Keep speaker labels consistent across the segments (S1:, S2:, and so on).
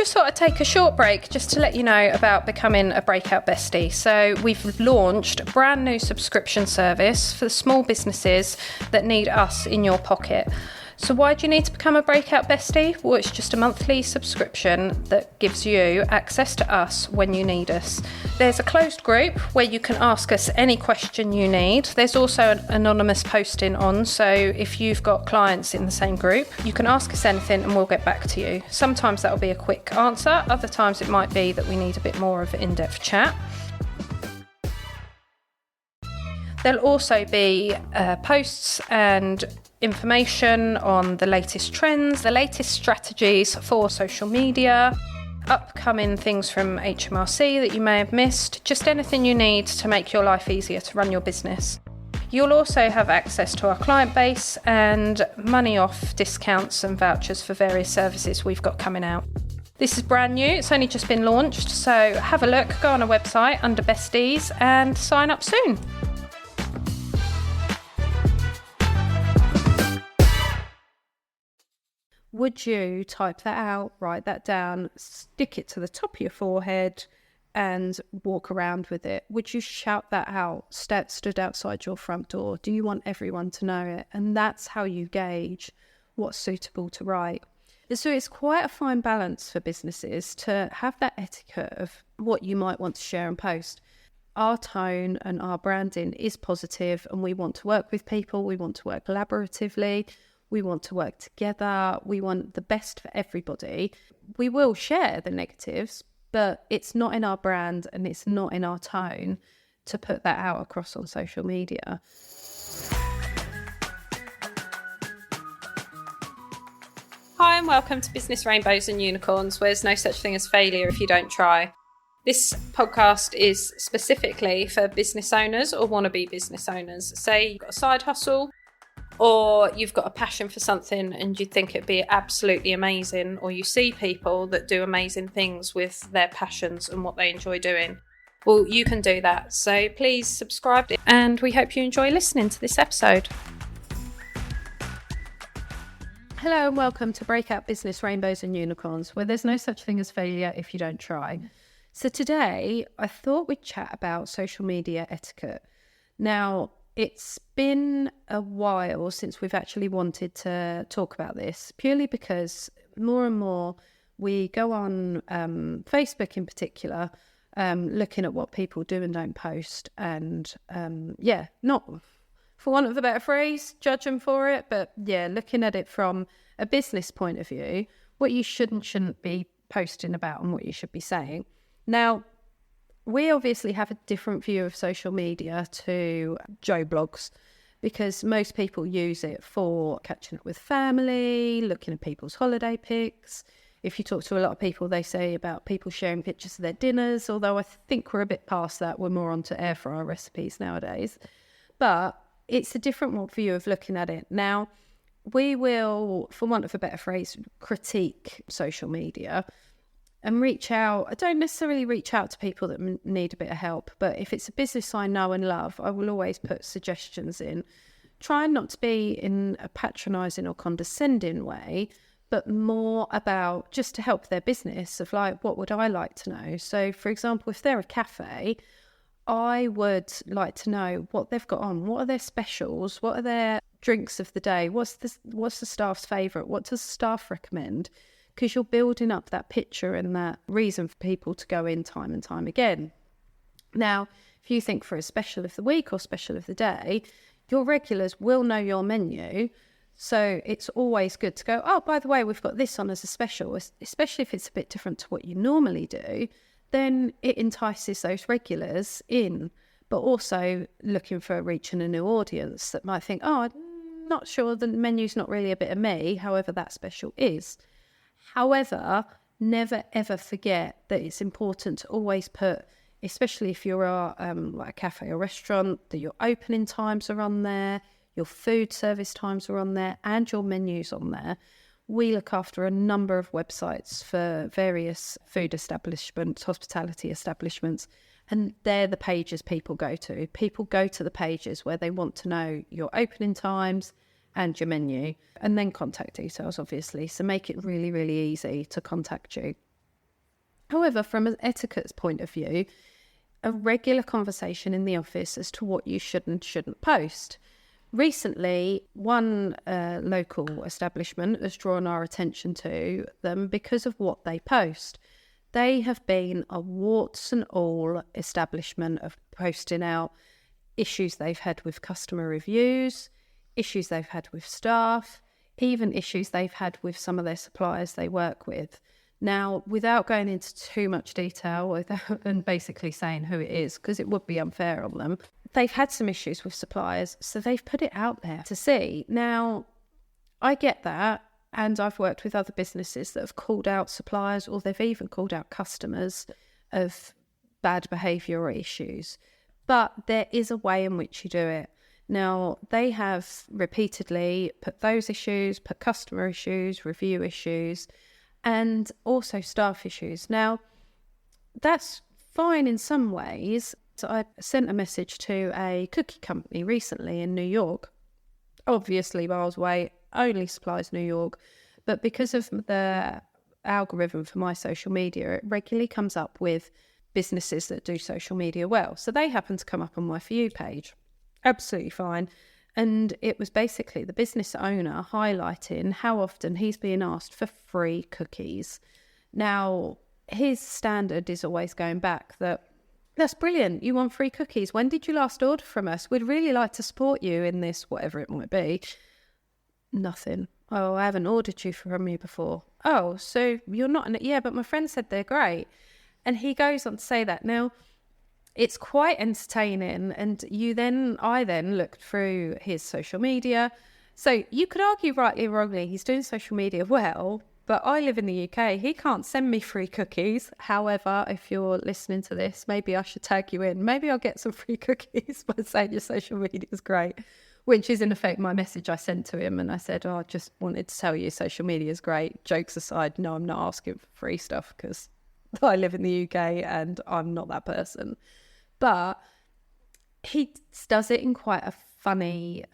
S1: just thought I'd take a short break just to let you know about becoming a Breakout Bestie. So we've launched a brand new subscription service for the small businesses that need us in your pocket. So why do you need to become a Breakout Bestie? Well, it's just a monthly subscription that gives you access to us when you need us. There's a closed group where you can ask us any question you need. There's also an anonymous posting on, so if you've got clients in the same group, you can ask us anything and we'll get back to you. Sometimes that'll be a quick answer, other times it might be that we need a bit more of an in-depth chat. There'll also be posts and information on the latest trends, the latest strategies for social media, upcoming things from HMRC that you may have missed, just anything you need to make your life easier to run your business. You'll also have access to our client base and money off discounts and vouchers for various services we've got coming out. This is brand new, it's only just been launched, so have a look, go on our website under Besties and sign up soon. Would you type that out, write that down, stick it to the top of your forehead and walk around with it? Would you shout that out, stood outside your front door? Do you want everyone to know it? And that's how you gauge what's suitable to write. And so it's quite a fine balance for businesses to have that etiquette of what you might want to share and post. Our tone and our branding is positive and we want to work with people, we want to work collaboratively. We want to work together. We want the best for everybody. We will share the negatives, but it's not in our brand and it's not in our tone to put that out across on social media. Hi and welcome to Business Rainbows and Unicorns, where there's no such thing as failure if you don't try. This podcast is specifically for business owners or wannabe business owners. Say you've got a side hustle, or you've got a passion for something and you think it'd be absolutely amazing, or you see people that do amazing things with their passions and what they enjoy doing. Well, you can do that. So please subscribe and we hope you enjoy listening to this episode. Hello and welcome to Breakout Business Rainbows and Unicorns, where there's no such thing as failure if you don't try. So today I thought we'd chat about social media etiquette. Now, it's been a while since we've actually wanted to talk about this, purely because more and more we go on Facebook in particular, looking at what people do and don't post, and not for want of a better phrase, judge them for it, but looking at it from a business point of view, what you should and shouldn't be posting about and what you should be saying. Now, we obviously have a different view of social media to Joe Blogs, because most people use it for catching up with family, looking at people's holiday pics. If you talk to a lot of people, they say about people sharing pictures of their dinners, although I think we're a bit past that. We're more onto air fryer recipes nowadays. But it's a different view of looking at it. Now, we will, for want of a better phrase, critique social media and reach out. I don't necessarily reach out to people that need a bit of help, but if it's a business I know and love, I will always put suggestions in. Try not to be in a patronising or condescending way, but more about just to help their business of like, what would I like to know? So, for example, if they're a cafe, I would like to know what they've got on. What are their specials? What are their drinks of the day? What's the staff's favourite? What does the staff recommend? Because you're building up that picture and that reason for people to go in time and time again. Now, if you think for a special of the week or special of the day, your regulars will know your menu. So it's always good to go, oh, by the way, we've got this on as a special, especially if it's a bit different to what you normally do. Then it entices those regulars in, but also looking for reaching a new audience that might think, oh, I'm not sure the menu's not really a bit of me, however that special is. However, never ever forget that it's important to always put, especially if you're like a cafe or restaurant, that your opening times are on there, your food service times are on there, and your menus on there. We look after a number of websites for various food establishments, hospitality establishments, and they're the pages people go to. People go to the pages where they want to know your opening times and your menu, and then contact details, obviously. So make it really, really easy to contact you. However, from an etiquette's point of view, a regular conversation in the office as to what you should and shouldn't post. Recently, one local establishment has drawn our attention to them because of what they post. They have been a warts and all establishment of posting out issues they've had with customer reviews, issues they've had with staff, even issues they've had with some of their suppliers they work with. Now, without going into too much detail and basically saying who it is, because it would be unfair on them, they've had some issues with suppliers, so they've put it out there to see. Now, I get that, and I've worked with other businesses that have called out suppliers, or they've even called out customers of bad behaviour or issues. But there is a way in which you do it. Now, they have repeatedly put those issues, put customer issues, review issues, and also staff issues. Now, that's fine in some ways. So I sent a message to a cookie company recently in New York. Obviously, miles away, only supplies New York. But because of the algorithm for my social media, it regularly comes up with businesses that do social media well. So they happen to come up on my For You page. Absolutely fine. And it was basically the business owner highlighting how often he's being asked for free cookies. Now, his standard is always going back that, that's brilliant, you want free cookies. When did you last order from us? We'd really like to support you in this, whatever it might be. Nothing. Oh, I haven't ordered from you before. Oh, so you're not? Yeah, but my friend said they're great. And he goes on to say that. Now, it's quite entertaining, and I then looked through his social media. So you could argue rightly or wrongly he's doing social media well, but I live in the UK. He can't send me free cookies. However, if you're listening to this, maybe I should tag you in. Maybe I'll get some free cookies by saying your social media is great, which is in effect my message I sent to him. And I said, I just wanted to tell you social media is great. Jokes aside, no, I'm not asking for free stuff because I live in the UK and I'm not that person. But he does it in quite a funny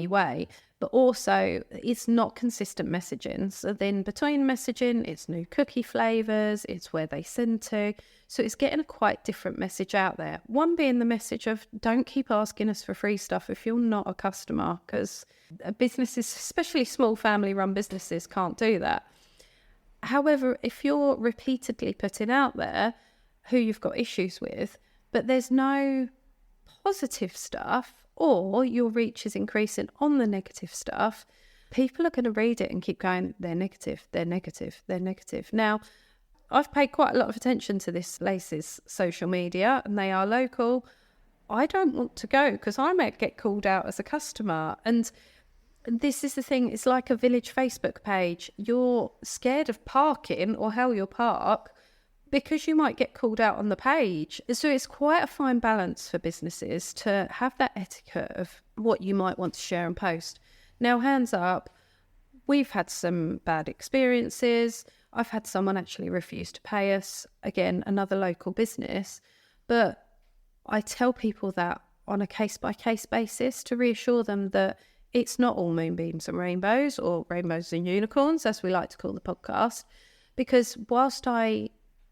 S1: way, but also it's not consistent messaging. So then between messaging, it's new cookie flavors, it's where they send to. So it's getting a quite different message out there. One being the message of don't keep asking us for free stuff if you're not a customer, because businesses, especially small family run businesses, can't do that. However, if you're repeatedly putting out there who you've got issues with, but there's no positive stuff, or your reach is increasing on the negative stuff, people are going to read it and keep going, they're negative, they're negative, they're negative. Now, I've paid quite a lot of attention to this place's social media, and they are local. I don't want to go because I might get called out as a customer. And this is the thing, it's like a village Facebook page. You're scared of parking or how you'll park because you might get called out on the page. So it's quite a fine balance for businesses to have that etiquette of what you might want to share and post. Now, hands up, we've had some bad experiences. I've had someone actually refuse to pay us. Again, another local business. But I tell people that on a case-by-case basis to reassure them that it's not all moonbeams and rainbows, or rainbows and unicorns, as we like to call the podcast. Because whilst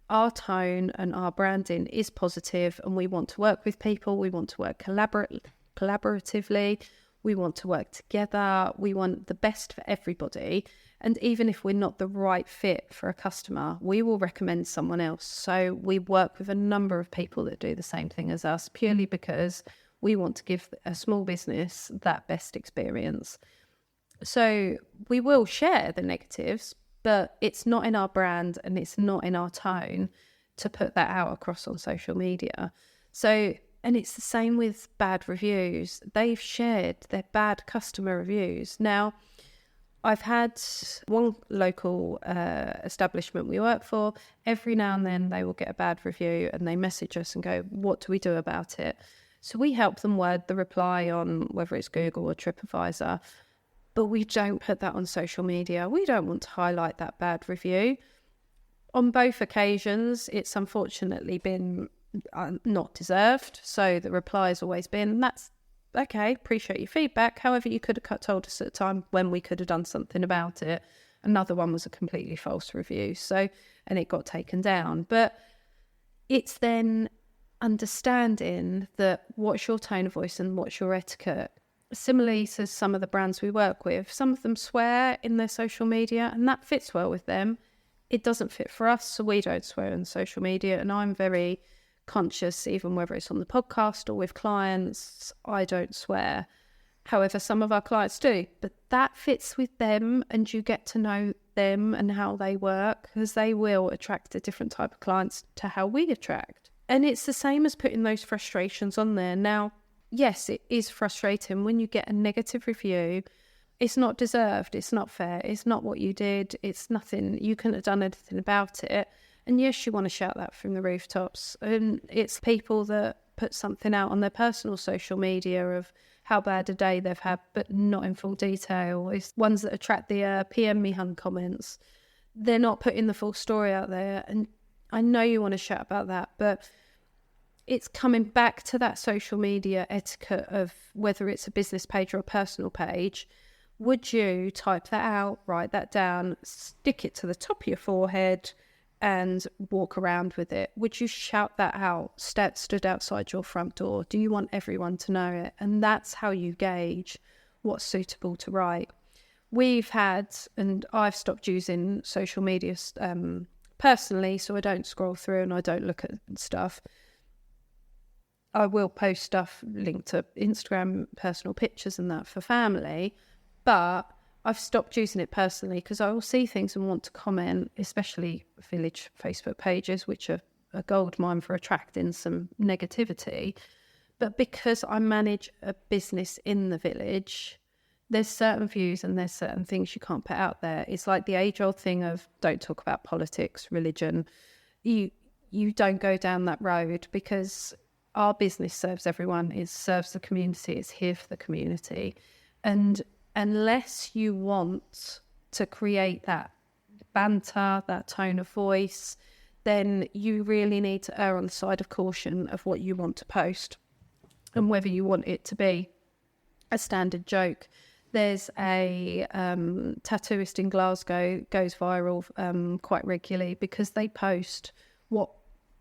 S1: our tone and our branding is positive and we want to work with people, we want to work collaboratively, we want to work together, we want the best for everybody. And even if we're not the right fit for a customer, we will recommend someone else. So we work with a number of people that do the same thing as us, purely because we want to give a small business that best experience. So we will share the negatives, but it's not in our brand and it's not in our tone to put that out across on social media. So, and it's the same with bad reviews. They've shared their bad customer reviews. Now, I've had one local establishment we work for. Every now and then they will get a bad review and they message us and go, what do we do about it? So we help them word the reply on whether it's Google or TripAdvisor. But we don't put that on social media. We don't want to highlight that bad review. On both occasions, it's unfortunately been not deserved. So the reply has always been, that's okay, appreciate your feedback. However, you could have told us at a time when we could have done something about it. Another one was a completely false review. So, and it got taken down. But it's then understanding that what's your tone of voice and what's your etiquette. Similarly to some of the brands we work with, some of them swear in their social media and that fits well with them. It doesn't fit for us, so we don't swear in social media. And I'm very conscious, even whether it's on the podcast or with clients, I don't swear. However, some of our clients do, but that fits with them and you get to know them and how they work, because they will attract a different type of clients to how we attract. And it's the same as putting those frustrations on there. Now, yes, it is frustrating when you get a negative review. It's not deserved. It's not fair. It's not what you did. It's nothing. You couldn't have done anything about it. And yes, you want to shout that from the rooftops. And it's people that put something out on their personal social media of how bad a day they've had, but not in full detail. It's ones that attract the PM me hun comments. They're not putting the full story out there. And I know you want to shout about that, but it's coming back to that social media etiquette of whether it's a business page or a personal page. Would you type that out, write that down, stick it to the top of your forehead and walk around with it? Would you shout that out, stood outside your front door? Do you want everyone to know it? And that's how you gauge what's suitable to write. We've had, and I've stopped using social media personally, so I don't scroll through and I don't look at stuff. I will post stuff linked to Instagram, personal pictures and that for family, but I've stopped using it personally because I will see things and want to comment, especially village Facebook pages, which are a gold mine for attracting some negativity. But because I manage a business in the village, there's certain views and there's certain things you can't put out there. It's like the age-old thing of don't talk about politics, religion. You don't go down that road, because our business serves everyone, it serves the community, it's here for the community. And unless you want to create that banter, that tone of voice, then you really need to err on the side of caution of what you want to post and whether you want it to be a standard joke. There's a tattooist in Glasgow, goes viral quite regularly because they post what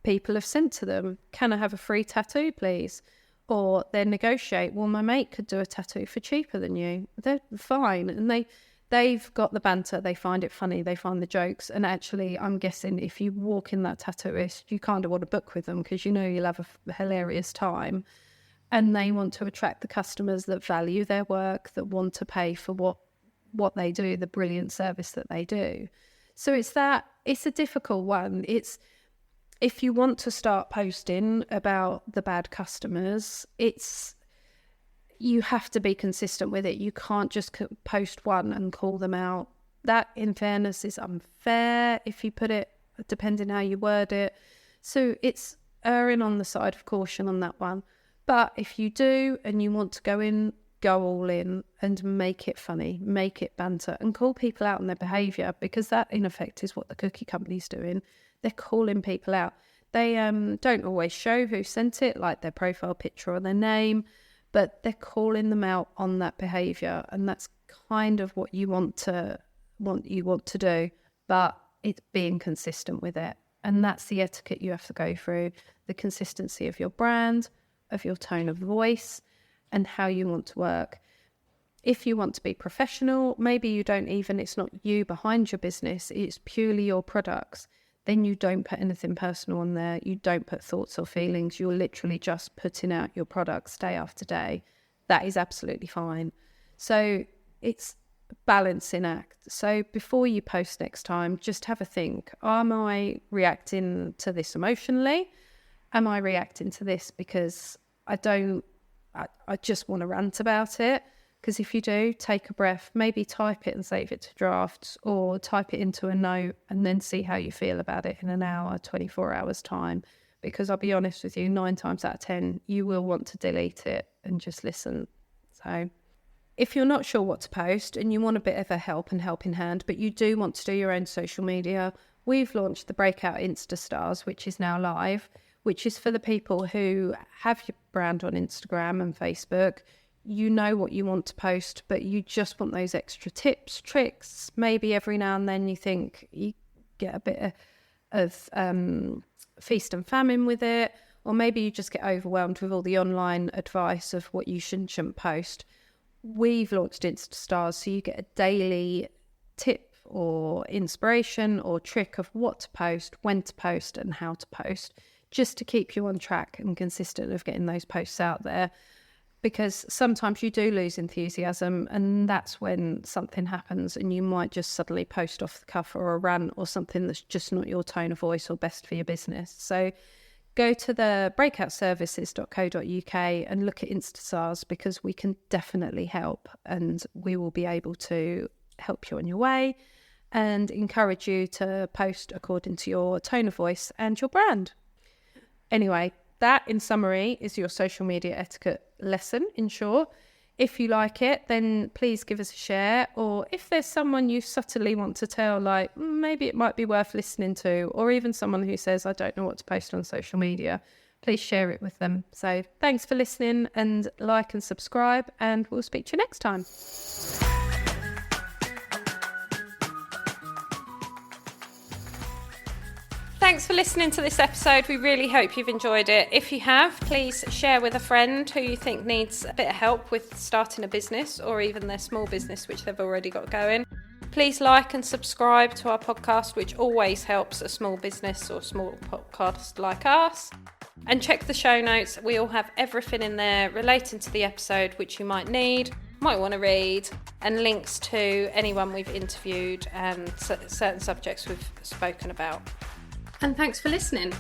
S1: people have sent to them. Can I have a free tattoo, please? Or they negotiate, well, my mate could do a tattoo for cheaper than you. They're fine. And they've got the banter. They find it funny. They find the jokes. And actually, I'm guessing if you walk in that tattooist, you kind of want to book with them because you know you'll have a hilarious time. And they want to attract the customers that value their work, that want to pay for what they do, the brilliant service that they do. So it's a difficult one. If you want to start posting about the bad customers, you have to be consistent with it. You can't just post one and call them out. That, in fairness, is unfair if you put it, depending how you word it. So it's erring on the side of caution on that one. But if you do and you want to go all in and make it funny, make it banter and call people out on their behaviour, because that in effect is what the cookie company's doing. They're calling people out. They don't always show who sent it, like their profile picture or their name, but they're calling them out on that behaviour, and that's kind of what you want to do. But it's being consistent with it, and that's the etiquette you have to go through: the consistency of your brand, of your tone of voice, and how you want to work. If you want to be professional, maybe it's not you behind your business, it's purely your products. Then you don't put anything personal on there. You don't put thoughts or feelings. You're literally just putting out your products day after day. That is absolutely fine. So it's a balancing act. So before you post next time, just have a think. Am I reacting to this emotionally? Am I reacting to this because I just want to rant about it? Because if you do, take a breath, maybe type it and save it to drafts, or type it into a note and then see how you feel about it in an hour, 24 hours time. Because I'll be honest with you, 9 times out of 10, you will want to delete it and just listen. So if you're not sure what to post and you want a bit of a helping hand, but you do want to do your own social media, we've launched the Breakout Insta Stars, which is now live, which is for the people who have your brand on Instagram and Facebook. you know what you want to post, but you just want those extra tips, tricks. Maybe every now and then you think you get a bit of feast and famine with it, or maybe you just get overwhelmed with all the online advice of what you should and shouldn't post. We've launched Instastars, so you get a daily tip or inspiration or trick of what to post, when to post, and how to post, just to keep you on track and consistent of getting those posts out there. Because sometimes you do lose enthusiasm, and that's when something happens and you might just suddenly post off the cuff or a rant or something that's just not your tone of voice or best for your business. So go to the breakoutservices.co.uk and look at Instastars, because we can definitely help, and we will be able to help you on your way and encourage you to post according to your tone of voice and your brand. Anyway, that in summary is your social media etiquette lesson in short. If you like it, then please give us a share, or if there's someone you subtly want to tell, like maybe it might be worth listening to, or even someone who says, I don't know what to post on social media, please share it with them. So thanks for listening, and like and subscribe, and we'll speak to you next time. Thanks for listening to this episode. We really hope you've enjoyed it. If you have, please share with a friend who you think needs a bit of help with starting a business, or even their small business which they've already got going. Please like and subscribe to our podcast, which always helps a small business or small podcast like us. And check the show notes. We all have everything in there relating to the episode which you might need, might want to read, and links to anyone we've interviewed and certain subjects we've spoken about. And thanks for listening.